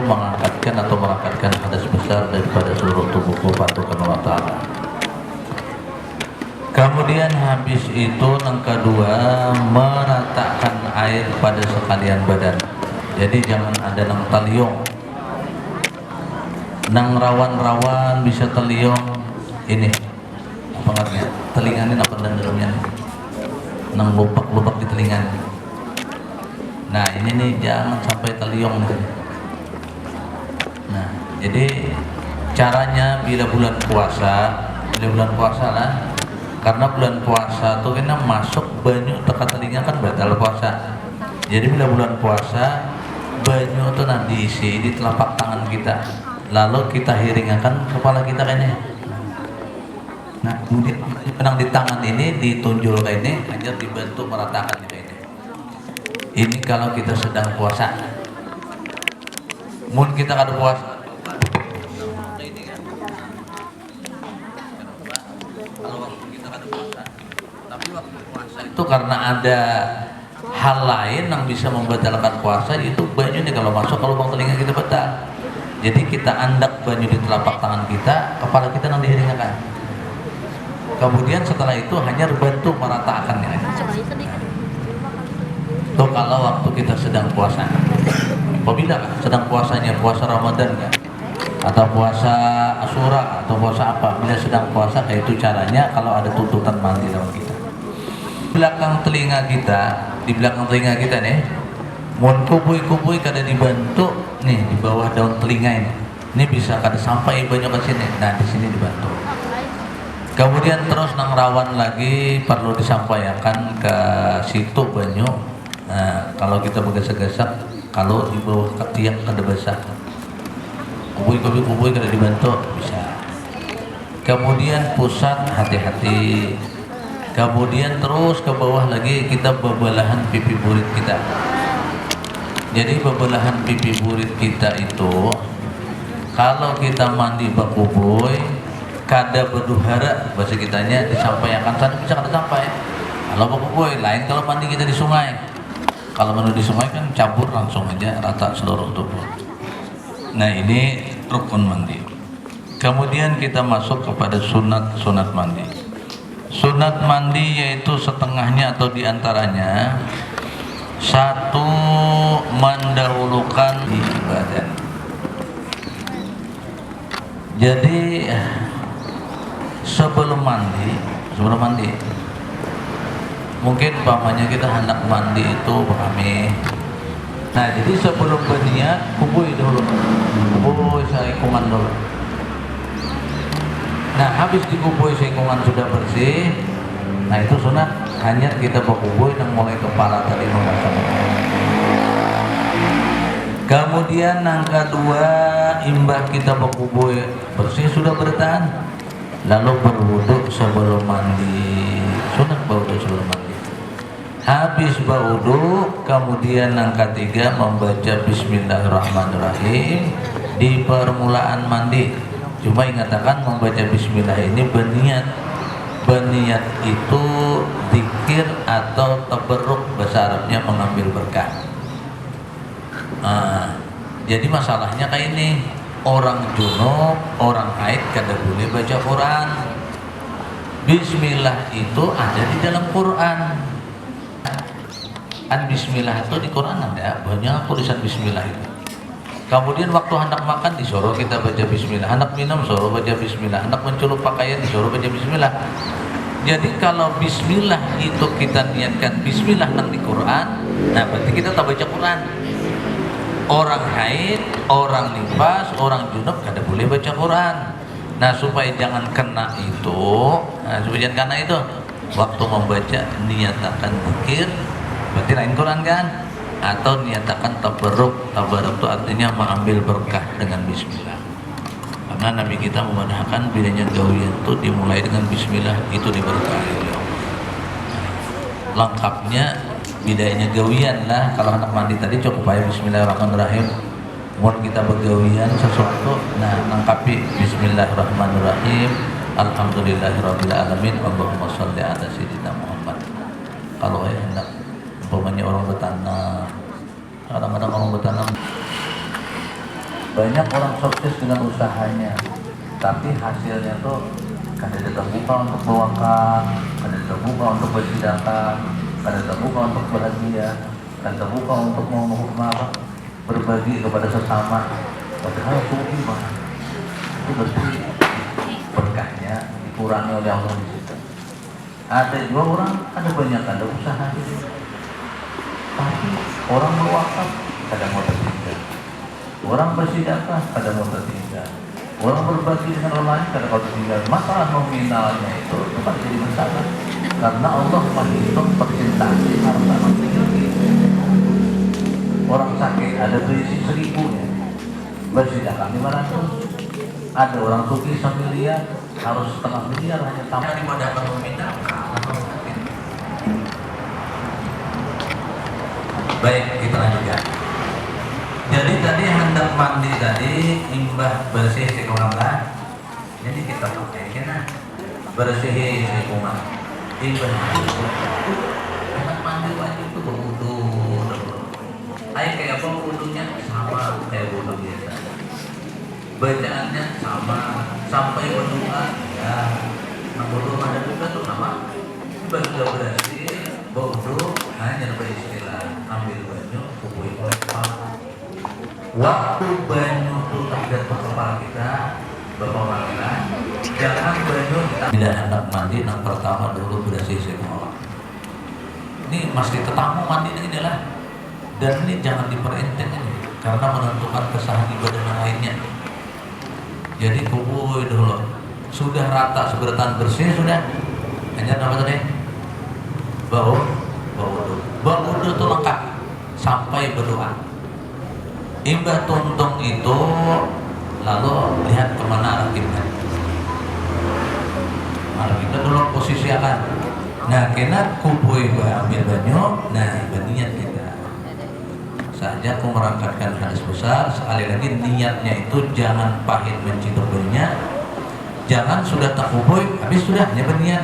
mengangkatkan atau merangkatkan hadas besar daripada seluruh tubuhku patuhkan Allah Ta'ala. Kemudian habis itu yang kedua, meratakan air pada sekalian badan. Jadi jangan ada nang taliong, nang rawan-rawan bisa taliong ini apa namanya, telinga ini apa dan dalamnya, nang lupak-lupak di telinga. Nah ini nih jangan sampai taliong nih. Nah jadi caranya bila bulan puasa lah. Karena bulan puasa tuh kena masuk banyu teka telinga kan batal puasa. Jadi bila bulan puasa banyu tuh nanti diisi di telapak tangan kita, lalu kita hiringakan kepala kita kayaknya. Nah kemudian penang di tangan ini ditunjul kayak ini, hanya dibantu meratakan gitu ini. Ini kalau kita sedang puasa. Mungkin kita kada puasa. Itu karena ada hal lain yang bisa membatalkan puasa, itu banyu nih kalau masuk ke lubang telinga kita batal. Jadi kita andak banyu di telapak tangan kita, kepala kita yang dihiringakan. Kemudian setelah itu hanya bantu meratakannya. Itu kalau waktu kita sedang puasa. Apabila sedang puasanya puasa Ramadan kan, atau puasa Asyura atau puasa apa, bila sedang puasa kayak itu caranya kalau ada tuntutan mandi dalam kita. Di belakang telinga kita nih, mun kubui kada dibantu nih di bawah daun telinga ini bisa kada sampai banyak ke sini. Nah di sini dibantu. Kemudian terus nang rawan lagi perlu disampaikan ke situ banyu. Nah kalau kita bergesak-gesak, kalau di bawah ketiak kada basah, kubui kada dibantu bisa. Kemudian pusat hati-hati. Kemudian terus ke bawah lagi kita bebelahan pipi burit kita. Jadi bebelahan pipi burit kita itu kalau kita mandi bakubui kada berduhara, bahasa kitanya disampaikan sana bisa kada sampai. Kalau bakubui lain kalau mandi kita di sungai. Kalau mandi di sungai kan cabur langsung aja rata seluruh tubuh. Nah ini rukun mandi. Kemudian kita masuk kepada sunat mandi. Sunat mandi yaitu setengahnya atau diantaranya, satu, mendahulukan di badan. Jadi sebelum mandi mungkin umpamanya kita hendak mandi itu berami. Nah jadi sebelum berniat kubui dulu, saikungan dulu. Nah habis dikubui singkungan sudah bersih, nah itu sunat hanya kita berkubui yang mulai kepala tadi mengasah. Kemudian yang kedua, imbah kita berkubui bersih sudah bertahan, lalu berwuduk sebelum mandi. Sunat berwuduk sebelum mandi. Habis berwuduk, kemudian yang ketiga membaca Bismillahirrahmanirrahim di permulaan mandi. Cuma ingatakan membaca bismillah ini berniat itu zikir atau tabarruk, bahasa Arabnya mengambil berkah. Jadi masalahnya kayak ini, orang junub, orang haid kada boleh baca Quran. Bismillah itu ada di dalam Quran. Bismillah itu di Quran ada banyak tulisan bismillah itu. Kemudian waktu hendak makan disuruh kita baca bismillah, hendak minum suruh baca bismillah, hendak mencelup pakaian disuruh baca bismillah. Jadi kalau bismillah itu kita niatkan bismillah nang di Quran, nah berarti kita tak baca Quran. Orang haid, orang nifas, orang junub kada boleh baca Quran. Nah supaya jangan kena itu, waktu membaca niatakan zikir, berarti lain Quran kan? Atau niatakan tabarruk itu artinya mengambil berkah dengan bismillah. Karena Nabi kita memadahkan bilanya gawian itu dimulai dengan bismillah itu diberkahi oleh Allah. Lengkapnya bidanya gawian lah. Kalau anak mandi tadi cukup aja bismillahirrahmanirrahim. Mau kita bergawian sesuatu, nah lengkapi bismillahirrahmanirrahim. Alhamdulillahirabbil alamin. Allahumma shalli ala sayyidina Muhammad. Kalau hendak umpamanya orang bertanam, kadang-kadang orang bertanam Banyak orang sukses dengan usahanya, tapi hasilnya tuh kadang terbuka untuk berwakaf, kadang terbuka untuk bersedekah, kadang terbuka untuk bahagia, kadang terbuka untuk mau berbagi kepada sesama. Padahal sufi mah itu bersih, berkahnya dikurangi oleh Allah di situ. Ada juga orang, ada banyak ada usaha itu, tapi orang berwakaf kadang mau tertinggal, orang bersedekah kadang mau tertinggal, orang berbagi dengan orang lain kadang mau tertinggal. Masalah nominalnya itu bukan jadi masalah, karena Allah menghitung persentase harta memiliki. Orang sakit ada berisi 1000 ya, bersedekah 500. Ada orang sugih 1 miliar, harus 1,5 miliar hanya tambah daripada nominal. Baik, kita lanjutkan. Jadi tadi hendak mandi tadi imbah bersih sekolah. Jadi kita pakai kena bersih sekolah. Imbah hendak mandi wajib itu berwudu. Air kayak apa wudunya? Sama kayak wudu biasa. Bacaannya sama sampai berdoa ya. Nah berdoa ada juga tuh nama. Sudah bersih, berwudu hanya beristilah ambil banyu, kubui oleh kepala. Waktu banyu itu terdekat ke kepala kita, berpawailah. Jangan banyu kita tidak hendak mandi. Yang pertama dulu bersih semua. Ini masih tetamu mandi ini lah. Dan ini jangan diperenteng ini, karena menentukan kesahan ibadah yang lainnya. Jadi kubui dulu. Sudah rata seberatan bersih sudah. Hanya apa tadi? Bau wudu itu lengkap sampai berdoa. Imbah tuntung itu lalu lihat kemana arah kiblat. Arah kita dulu posisi akan. Nah kena kubui ambil banyu. Nah niat kita. Saja aku merangkatkan hadis besar. Sekali lagi niatnya itu jangan pahit menciduk banyunya. Jangan sudah tak kubui habis sudah hanya berniat.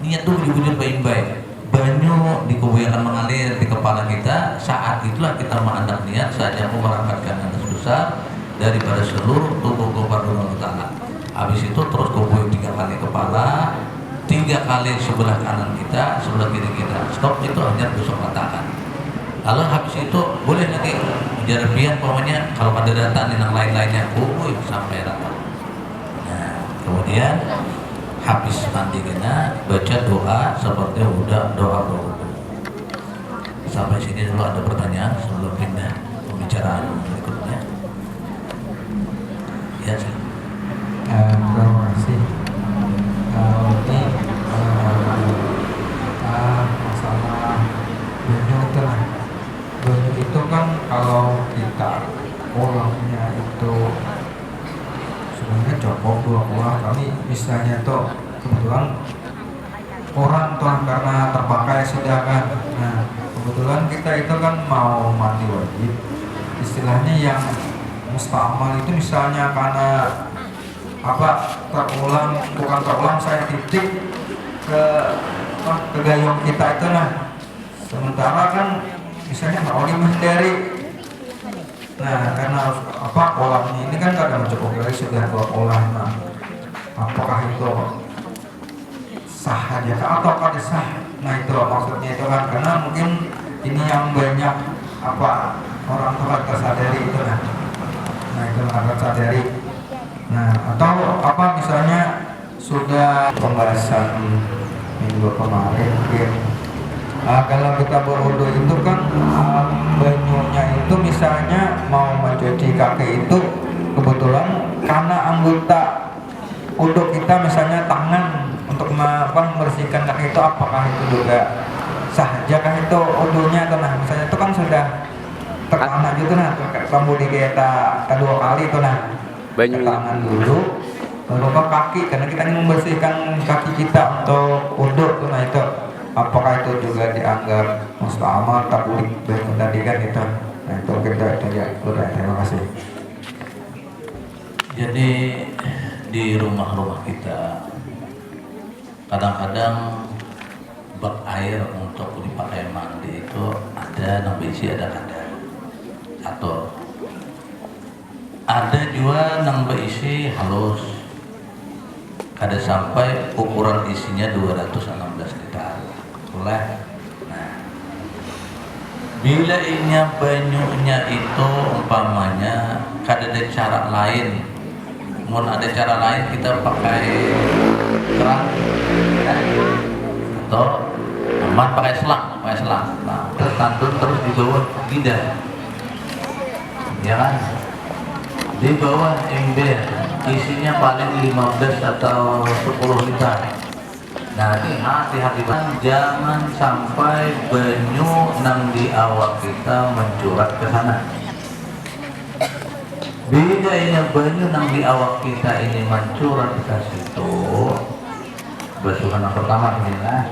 Niat tuh dibujur baik-baik. Banyu di kubui akan mengalir di kepala kita. Saat itulah kita mengandap niat. Saja aku merangkatkan hadis besar daripada seluruh tubuh kepada Allah Ta'ala. Habis itu terus kubui 3 kali kepala, 3 kali sebelah kanan kita, sebelah kiri kita. Stop, itu hanya busuk matakan. Lalu habis itu boleh lagi jarbian pokoknya kalau pada data yang lain-lainnya kubui sampai rata. Nah kemudian habis mandi kena baca doa seperti udah doa berwudu. Sampai sini dulu ada pertanyaan sebelum pindah pembicaraan berikutnya. Ya sih. Terima kasih. Ini masalah banyu itu lah. Banyu itu kan kalau kita olahnya itu sebenarnya cukup 2 olah. Kami misalnya tuh kebetulan orang tuh karena terpakai sudah kan. Nah kebetulan kita itu kan mau mandi wajib. Istilahnya yang musta'mal itu misalnya karena bukan terulang saya titik ke gayung kita itu nah. Sementara kan misalnya mau menghindari. Nah karena olahnya ini kan kadang cukup kali sudah 2 olah. Nah apakah itu sah aja atau kada sah? Nah itu maksudnya itu kan karena mungkin ini yang banyak orang tua tersadari itu nah. Nah itu agak sadari. Nah atau misalnya sudah pembahasan minggu kemarin mungkin kalau kita berwudu itu kan banyunya itu misalnya mau mencuci kaki itu kebetulan karena anggota wudu kita misalnya tangan untuk membersihkan kaki itu, apakah itu juga sah aja kan itu wudunya atau nah misalnya itu kan sudah terkena gitu nah kemudian kita kedua kali itu nah tangan dulu lalu ke kaki karena kita ingin membersihkan kaki kita untuk wudu tuh nah itu apakah itu juga dianggap musta'mal tablik banyu tadi kan itu. Nah itu kita ya udah terima kasih. Jadi di rumah-rumah kita kadang-kadang bak air untuk dipakai mandi itu ada yang berisi ada kadar atau Ada juga nang berisi halus, kada sampai ukuran isinya 216 liter. Boleh. Nah, bila inya banyunya itu umpamanya kada ada cara lain, mau ada cara lain kita pakai keran, ya, atau aman pakai selang. Nah, terus tandun terus di bawah lidah, ya kan? Di bawah ember isinya paling 15 atau 10 liter. Nah, ini hati-hati banget, jangan sampai banyu nang di awak kita mencurat ke sana. Bila ini banyu nang di awak kita ini mencurat ke situ, basuhan yang pertama ini lah.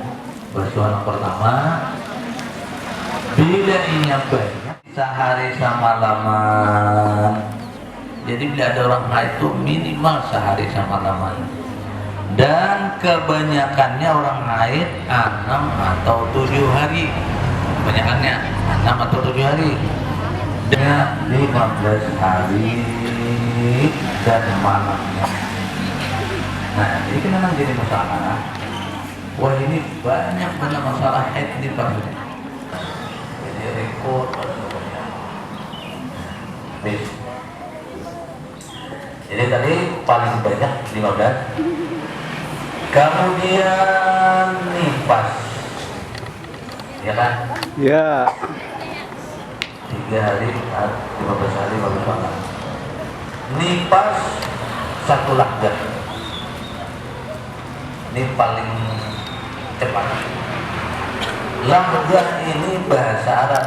Basuhan yang pertama, bila ini banyak sehari semalaman. Jadi bila ada orang haid itu minimal sehari semalaman. Dan kebanyakannya orang haid 6 atau 7 hari. Kebanyakannya 6 atau 7 hari. Dan 15 hari dan malamnya. Nah, ini kan memang jadi masalah. Wah, ini banyak banget masalah haid di Pak. Jadi rekod. Jadi tadi paling banyak 15. Kemudian nifas, ya kan? Ya. 3 hari, 15 hari baru sholat. Nifas 1 lahjah. Ini paling cepat. Lahjah ini bahasa Arab.